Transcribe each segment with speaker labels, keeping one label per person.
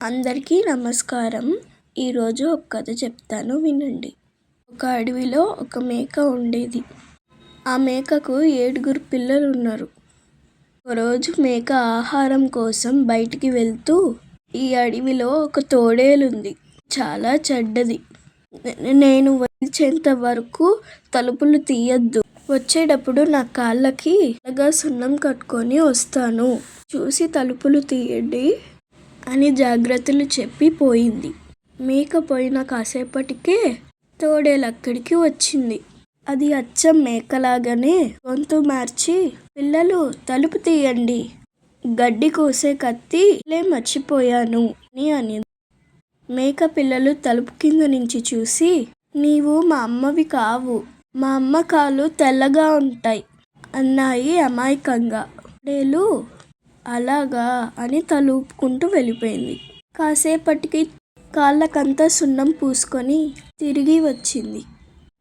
Speaker 1: అందరికీ నమస్కారం. ఈరోజు ఒక కథ చెప్తాను, వినండి. ఒక అడవిలో ఒక మేక ఉండేది. ఆ మేకకు 7 పిల్లలు ఉన్నారు. ఒకరోజు మేక ఆహారం కోసం బయటికి వెళ్తూ, ఈ అడవిలో ఒక తోడేలుంది. చాలా చెడ్డది. నేను వచ్చేంత వరకు తలుపులు తీయొద్దు. వచ్చేటప్పుడు నా కాళ్ళకి సున్నం కట్టుకొని వస్తాను. చూసి తలుపులు తీయండి అని జాగ్రత్తలు చెప్పి పోయింది. మేక పోయిన కాసేపటికే తోడేలు అక్కడికి వచ్చింది. అది అచ్చం మేకలాగానే గొంతు మార్చి, పిల్లలు తలుపు తీయండి, గడ్డి కోసే కత్తి మర్చిపోయాను అని. మేక పిల్లలు తలుపు కింద నుంచి చూసి, నీవు మా అమ్మవి కావు, మా అమ్మ కాళ్ళు తెల్లగా ఉంటాయి అన్నాయి అమాయకంగా. తోడేలు అలాగా అని తలూపుకుంటూ వెళ్ళిపోయింది. కాసేపటికి కాళ్ళకంతా సున్నం పూసుకొని తిరిగి వచ్చింది.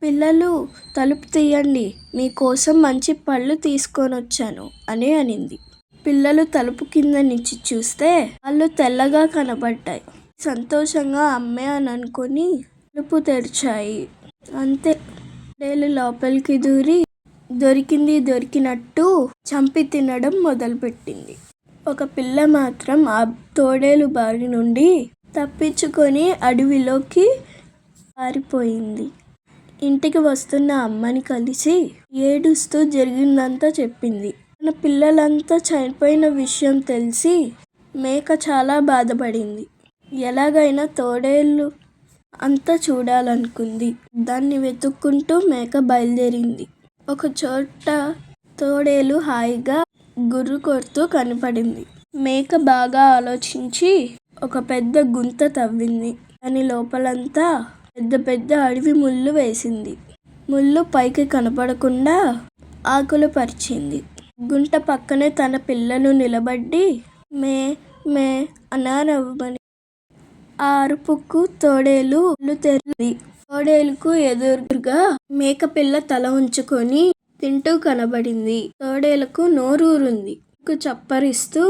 Speaker 1: పిల్లలు తలుపు తీయండి, మీకోసం మంచి పళ్ళు తీసుకొనొచ్చాను అని అనింది. పిల్లలు తలుపు కింద నుంచి చూస్తే వాళ్ళు తెల్లగా కనబడ్డాయి. సంతోషంగా అమ్మే అని అనుకొని తలుపు తెరిచాయి. అంతే, తోడేలు లోపలికి దూరి దొరికినట్టు చంపి తినడం మొదలుపెట్టింది. ఒక పిల్ల మాత్రం ఆ తోడేలు బారి నుండి తప్పించుకొని అడవిలోకి పారిపోయింది. ఇంటికి వస్తున్న అమ్మని కలిసి ఏడుస్తూ జరిగిందంతా చెప్పింది. తన పిల్లలంతా చనిపోయిన విషయం తెలిసి మేక చాలా బాధపడింది. ఎలాగైనా తోడేలు అంతా చూడాలనుకుంది. దాన్ని వెతుక్కుంటూ మేక బయలుదేరింది. ఒక చోట తోడేలు హాయిగా గుర్రు కొడుతూ కనపడింది. మేక బాగా ఆలోచించి ఒక పెద్ద గుంత తవ్వింది. దాని లోపలంతా పెద్ద పెద్ద అడవి ముళ్ళు వేసింది. ముళ్ళు పైకి కనపడకుండా ఆకులు పరిచింది. గుంట పక్కనే తన పిల్లలు నిలబడి మే మే అన్నారవమని. ఆ అరుపుకు తోడేలు తెరింది. తోడేలుకు ఎదురుగా మేకపిల్ల తల ఉంచుకొని తింటూ కనబడింది. తోడేలకు నోరూరింది. చప్పరిస్తూ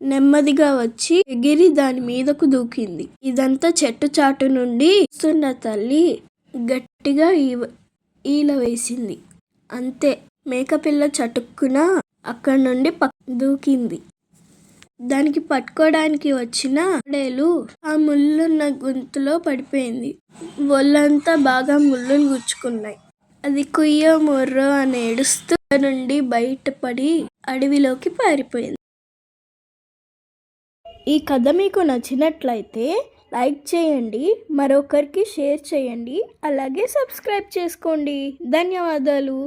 Speaker 1: నెమ్మదిగా వచ్చి ఎగిరి దాని మీదకు దూకింది. ఇదంతా చెట్టు చాటు నుండి చూస్తున్న తల్లి గట్టిగా ఈల వేసింది. అంతే, మేకపిల్ల చటుక్కున అక్కడి నుండి దూకింది. దానికి పట్టుకోవడానికి వచ్చిన తోడేలు ఆ ముళ్ళున్న గొంతులో పడిపోయింది. ఒళ్ళంతా బాగా ముళ్ళులు గుచ్చుకున్నాయి. అది కుయ్యో మొర్రో అని ఏడుస్తూ నుండి బయటపడి అడవిలోకి పారిపోయింది. ఈ కథ మీకు నచ్చినట్లయితే లైక్ చేయండి, మరొకరికి షేర్ చేయండి, అలాగే సబ్స్క్రైబ్ చేసుకోండి. ధన్యవాదాలు.